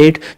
8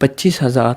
25,000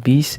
20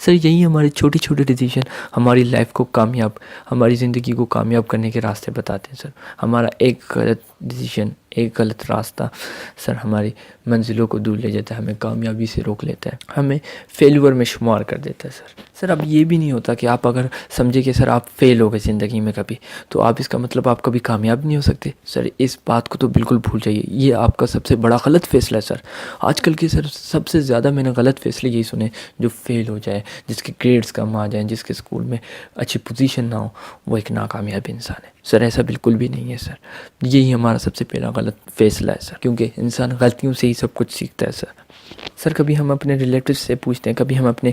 سر یہی ہمارے چھوٹے چھوٹے ڈیسیجن ہماری لائف کو کامیاب، ہماری زندگی کو کامیاب کرنے کے راستے بتاتے ہیں سر. ہمارا ایک غلط ڈیسیجن، ایک غلط راستہ سر ہماری منزلوں کو دور لے جاتا ہے، ہمیں کامیابی سے روک لیتا ہے، ہمیں فیلور میں شمار کر دیتا ہے سر. سر اب یہ بھی نہیں ہوتا کہ آپ اگر سمجھے کہ سر آپ فیل ہو گئے زندگی میں کبھی، تو آپ اس کا مطلب آپ کبھی کامیاب نہیں ہو سکتے. سر اس بات کو تو بالکل بھول جائیے، یہ آپ کا سب سے بڑا غلط فیصلہ ہے سر. آج کل کے سر سب سے زیادہ میں نے غلط فیصلے یہی سنے، جو فیل ہو جائے، جس کے گریڈز کم آ جائیں، جس کے اسکول میں اچھی پوزیشن نہ ہو، وہ ایک ناکامیاب انسان ہے. سر ایسا بالکل بھی نہیں ہے سر. یہی ہمارا سب سے پہلا غلط فیصلہ ہے سر، کیونکہ انسان غلطیوں سے ہی سب کچھ سیکھتا ہے سر. سر کبھی ہم اپنے ریلیٹیو سے پوچھتے ہیں، کبھی ہم اپنے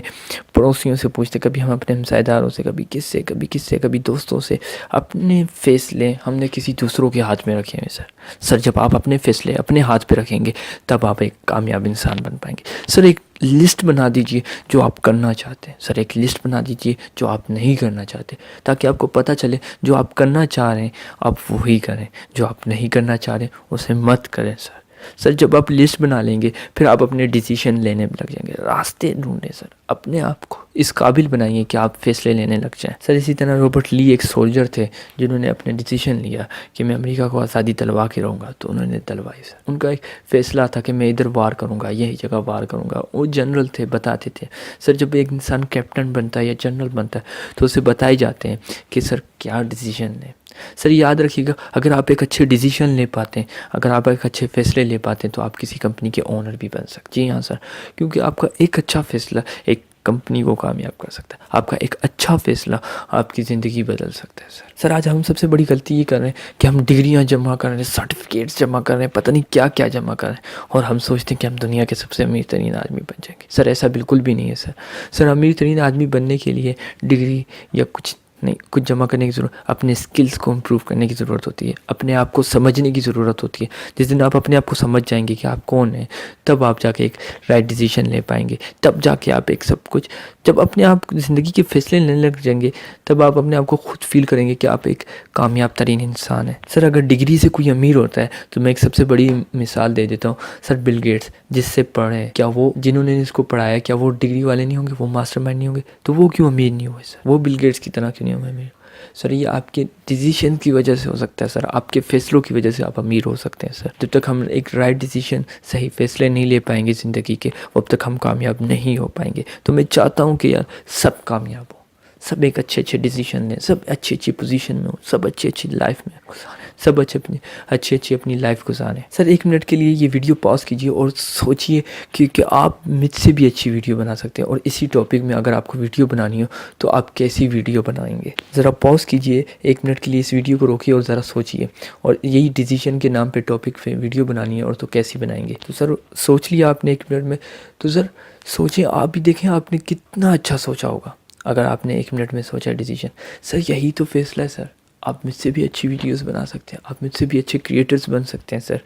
پڑوسیوں سے پوچھتے ہیں، کبھی ہم اپنے ہمسائے داروں سے، کبھی کس سے کبھی دوستوں سے. اپنے فیصلے ہم نے کسی دوسروں کے ہاتھ میں رکھے ہیں سر. سر جب آپ اپنے فیصلے اپنے ہاتھ پہ رکھیں گے تب آپ ایک کامیاب انسان بن پائیں گے. سر ایک لسٹ بنا دیجئے جو آپ کرنا چاہتے ہیں. سر ایک لسٹ بنا دیجئے جو آپ نہیں کرنا چاہتے، تاکہ آپ کو پتہ چلے جو آپ کرنا چاہ رہے ہیں آپ وہی کریں، جو آپ نہیں کرنا چاہ رہے اسے مت کریں سر. سر جب آپ لسٹ بنا لیں گے پھر آپ اپنے ڈیسیشن لینے میں لگ جائیں گے. راستے ڈھونڈیں سر، اپنے آپ کو اس قابل بنائیے کہ آپ فیصلے لینے لگ جائیں. سر اسی طرح رابرٹ لی ایک سولجر تھے جنہوں نے اپنے ڈیسیشن لیا کہ میں امریکہ کو آزادی دلوا کے رہوں گا، تو انہوں نے دلوائی سر. ان کا ایک فیصلہ تھا کہ میں ادھر وار کروں گا، یہی جگہ وار کروں گا. وہ جنرل تھے، بتاتے تھے. سر جب ایک انسان کیپٹن بنتا ہے یا جنرل بنتا ہے تو اسے بتائے جاتے ہیں کہ سر کیا ڈیسیشن لیں. سر یاد رکھیے گا، اگر آپ ایک اچھے ڈیسیشن لے پاتے ہیں، اگر آپ ایک اچھے فیصلے لے پاتے ہیں تو آپ کسی کمپنی کے اونر بھی بن سکتے. جی ہاں سر، کیونکہ آپ کا ایک اچھا فیصلہ ایک کمپنی کو کامیاب کر سکتا ہے. آپ کا ایک اچھا فیصلہ آپ کی زندگی بدل سکتا ہے سر. سر آج ہم سب سے بڑی غلطی یہ کر رہے ہیں کہ ہم ڈگریاں جمع کر رہے ہیں، سرٹیفکیٹس جمع کر رہے ہیں، پتہ نہیں کیا کیا جمع کر رہے ہیں، اور ہم سوچتے ہیں کہ ہم دنیا کے سب سے امیر ترین آدمی بن جائیں گے. سر ایسا بالکل بھی نہیں ہے سر. سر امیر ترین آدمی بننے کے لیے ڈگری یا کچھ نہیں، کچھ جمع کرنے کی ضرورت، اپنے سکلز کو امپروو کرنے کی ضرورت ہوتی ہے، اپنے آپ کو سمجھنے کی ضرورت ہوتی ہے. جس دن آپ اپنے آپ کو سمجھ جائیں گے کہ آپ کون ہیں، تب آپ جا کے ایک رائٹ ڈیسیشن لے پائیں گے. تب جا کے آپ ایک سب کچھ، جب اپنے آپ زندگی کے فیصلے لینے لگ جائیں گے تب آپ اپنے آپ کو خود فیل کریں گے کہ آپ ایک کامیاب ترین انسان ہیں. سر اگر ڈگری سے کوئی امیر ہوتا ہے تو میں ایک سب سے بڑی مثال دے دیتا ہوں. سر بل گیٹس جس سے پڑھے، کیا وہ جنہوں نے اس کو پڑھایا کیا وہ ڈگری والے نہیں ہوں گے؟ وہ ماسٹر مائنڈ نہیں ہوں گے؟ تو وہ کیوں امیر نہیں ہوئے سر؟ وہ بل گیٹس کی طرح کیوں نہیں ہوئے امیر؟ سر یہ آپ کے ڈیسیشن کی وجہ سے ہو سکتا ہے سر، آپ کے فیصلوں کی وجہ سے آپ امیر ہو سکتے ہیں سر. جب تک ہم ایک رائٹ ڈیسیشن، صحیح فیصلے نہیں لے پائیں گے زندگی کے، اب تک ہم کامیاب نہیں ہو پائیں گے. تو میں چاہتا ہوں کہ یار سب کامیاب ہو، سب ایک اچھے ڈیسیشن لیں، سب اچھی پوزیشن میں ہو، سب اچھی لائف میں گزاریں، سب اچھی اپنی لائف گزاریں. سر 1 منٹ کے لیے یہ ویڈیو پاز کیجئے اور سوچئے کہ آپ مجھ سے بھی اچھی ویڈیو بنا سکتے ہیں، اور اسی ٹاپک میں اگر آپ کو ویڈیو بنانی ہو تو آپ کیسی ویڈیو بنائیں گے. ذرا پاز کیجئے 1 منٹ کے لیے، اس ویڈیو کو روکیے اور ذرا سوچئے. اور یہی ڈیسیشن کے نام پہ ٹاپک پہ ویڈیو بنانی ہے اور تو کیسی بنائیں گے؟ تو سر سوچ لیا آپ نے 1 منٹ میں، تو سر سوچیں، آپ بھی دیکھیں آپ نے کتنا اچھا سوچا ہوگا اگر آپ نے 1 منٹ میں سوچا ڈیسیشن. سر یہی تو فیصلہ ہے سر. آپ مجھ سے بھی اچھی ویڈیوز بنا سکتے ہیں، آپ مجھ سے بھی اچھے کریٹرز بن سکتے ہیں سر،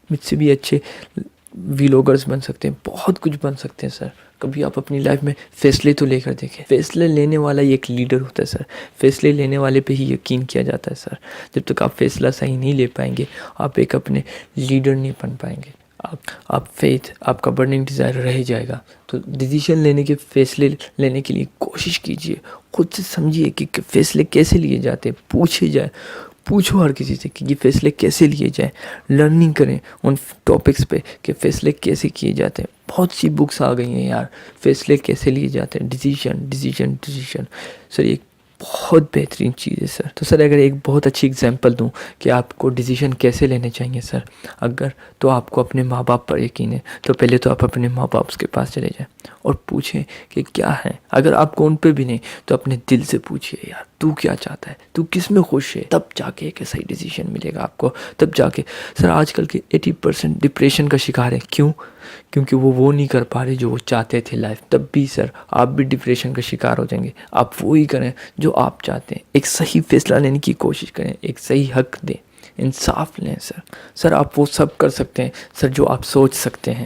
مجھ سے بھی اچھے ویلوگرز بن سکتے ہیں، بہت کچھ بن سکتے ہیں سر. کبھی آپ اپنی لائف میں فیصلے تو لے کر دیکھیں. فیصلے لینے والا ہی ایک لیڈر ہوتا ہے سر. فیصلے لینے والے پہ ہی یقین کیا جاتا ہے سر. جب تک آپ فیصلہ صحیح نہیں لے پائیں گے آپ ایک اپنے لیڈر نہیں بن پائیں گے. آپ فیتھ، آپ کا برننگ ڈیزائر رہ جائے گا. تو ڈیسیشن لینے کے، فیصلے لینے کے لیے کوشش کیجئے، خود سے سمجھیے کہ فیصلے کیسے لیے جاتے ہیں. پوچھو ہر کسی سے کہ یہ فیصلے کیسے لیے جائیں. لرننگ کریں ان ٹاپکس پہ کہ فیصلے کیسے کیے جاتے ہیں. بہت سی بکس آ گئی ہیں یار، فیصلے کیسے لیے جاتے ہیں، ڈیسیشن. سر یہ بہت بہترین چیز ہے سر. تو سر اگر ایک بہت اچھی اگزامپل دوں کہ آپ کو ڈیسیشن کیسے لینے چاہیے سر، اگر تو آپ کو اپنے ماں باپ پر یقین ہے تو پہلے تو آپ اپنے ماں باپ کے پاس چلے جائیں اور پوچھیں کہ کیا ہے. اگر آپ کو ان پہ بھی نہیں تو اپنے دل سے پوچھئے، یار تو کیا چاہتا ہے، تو کس میں خوش ہے، تب جا کے ایک صحیح ڈیسیشن ملے گا آپ کو. تب جا کے سر آج کل کے 80% ڈپریشن کا شکار ہے. کیونکہ وہ نہیں کر پا رہے جو وہ چاہتے تھے لائف. تب بھی سر آپ بھی ڈپریشن کا شکار ہو جائیں گے. آپ وہی کریں جو آپ چاہتے ہیں، ایک صحیح فیصلہ لینے کی کوشش کریں، ایک صحیح حق دیں. انصاف لیں سر آپ وہ سب کر سکتے ہیں سر جو آپ سوچ سکتے ہیں.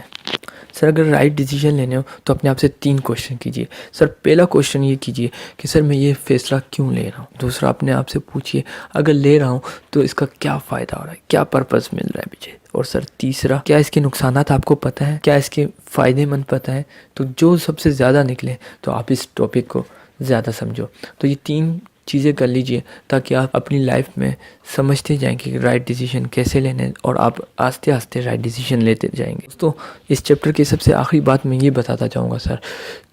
سر اگر رائٹ ڈیسیجن لینے ہو تو اپنے آپ سے 3 کوشچن کیجیے. سر پہلا کوشچن یہ کیجیے کہ سر میں یہ فیصلہ کیوں لے رہا ہوں. دوسرا اپنے آپ سے پوچھیے اگر لے رہا ہوں تو اس کا کیا فائدہ ہو رہا ہے, کیا پرپس مل رہا ہے مجھے. اور سر تیسرا, کیا اس کے نقصانات آپ کو پتہ ہیں, کیا اس کے فائدے مند پتہ ہے. تو جو سب سے زیادہ نکلے تو آپ اس ٹاپک کو زیادہ سمجھو. تو یہ 3 چیزیں کر لیجئے تاکہ آپ اپنی لائف میں سمجھتے جائیں کہ رائٹ ڈیسیجن کیسے لینے, اور آپ آہستہ آہستہ رائٹ ڈیسیجن لیتے جائیں گے. تو اس چیپٹر کی سب سے آخری بات میں یہ بتاتا چاہوں گا سر,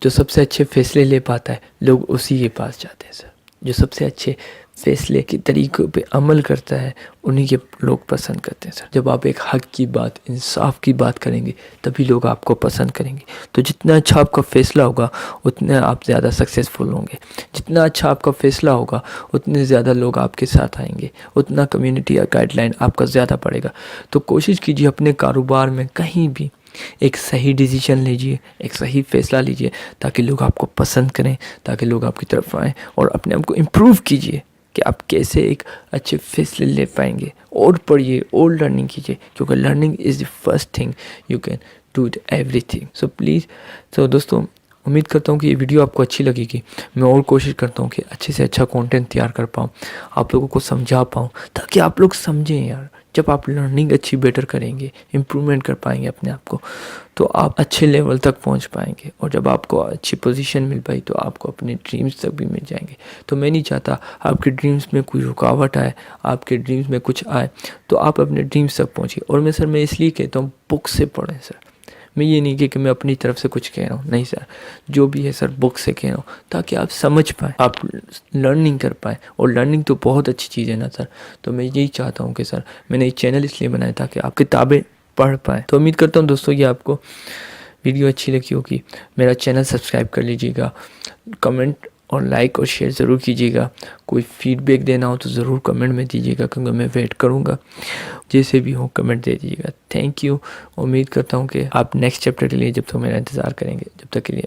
جو سب سے اچھے فیصلے لے پاتا ہے لوگ اسی کے پاس جاتے ہیں سر. جو سب سے اچھے فیصلے کے طریقوں پہ عمل کرتا ہے انہی کے لوگ پسند کرتے ہیں سر. جب آپ ایک حق کی بات, انصاف کی بات کریں گے تبھی لوگ آپ کو پسند کریں گے. تو جتنا اچھا آپ کا فیصلہ ہوگا اتنے آپ زیادہ سکسیزفل ہوں گے. جتنا اچھا آپ کا فیصلہ ہوگا اتنے زیادہ لوگ آپ کے ساتھ آئیں گے, اتنا کمیونٹی یا گائیڈ لائن آپ کا زیادہ پڑے گا. تو کوشش کیجیے اپنے کاروبار میں کہیں بھی ایک صحیح ڈیسیجن لیجیے, ایک صحیح فیصلہ لیجیے تاکہ لوگ آپ کو پسند کریں, تاکہ لوگ آپ کی طرف آئیں, اور اپنے آپ کو امپروو کیجیے کہ آپ کیسے ایک اچھے فیصلے لے پائیں گے. اور پڑھیے اور لرننگ کیجیے, کیونکہ learning is the first thing you can do every thing. So please, تو دوستوں امید کرتا ہوں کہ یہ ویڈیو آپ کو اچھی لگے گی. میں اور کوشش کرتا ہوں کہ اچھے سے اچھا کانٹینٹ تیار کر پاؤں, آپ لوگوں کو سمجھا پاؤں, تاکہ آپ لوگ سمجھیں یار. جب آپ لرننگ اچھی بیٹر کریں گے, امپرومنٹ کر پائیں گے اپنے آپ کو, تو آپ اچھے لیول تک پہنچ پائیں گے. اور جب آپ کو اچھی پوزیشن مل پائی تو آپ کو اپنے ڈریمز تک بھی مل جائیں گے. تو میں نہیں چاہتا آپ کے ڈریمز میں کوئی رکاوٹ آئے, آپ کے ڈریمز میں کچھ آئے, تو آپ اپنے ڈریمز تک پہنچیے. اور میں اس لیے کہتا ہوں بک سے پڑھیں سر. میں یہ نہیں کہ میں اپنی طرف سے کچھ کہہ رہا ہوں, نہیں سر, جو بھی ہے سر بک سے کہہ رہا ہوں تاکہ آپ سمجھ پائیں, آپ لرننگ کر پائیں. اور لرننگ تو بہت اچھی چیز ہے نا سر. تو میں یہی چاہتا ہوں کہ سر میں نے یہ چینل اس لیے بنایا تاکہ آپ کتابیں پڑھ پائیں. تو امید کرتا ہوں دوستوں یہ آپ کو ویڈیو اچھی لگی ہوگی. میرا چینل سبسکرائب کر لیجیے گا, کمنٹ اور لائک اور شیئر ضرور کیجیے گا. کوئی فیڈ بیک دینا ہو تو ضرور کمنٹ میں دیجیے گا, کیونکہ میں ویٹ کروں گا. جیسے بھی ہو کمنٹ دے دیجیے گا. Thank you. امید کرتا ہوں کہ آپ نیکسٹ چیپٹر کے لیے جب تک میرا انتظار کریں گے. جب تک کے لیے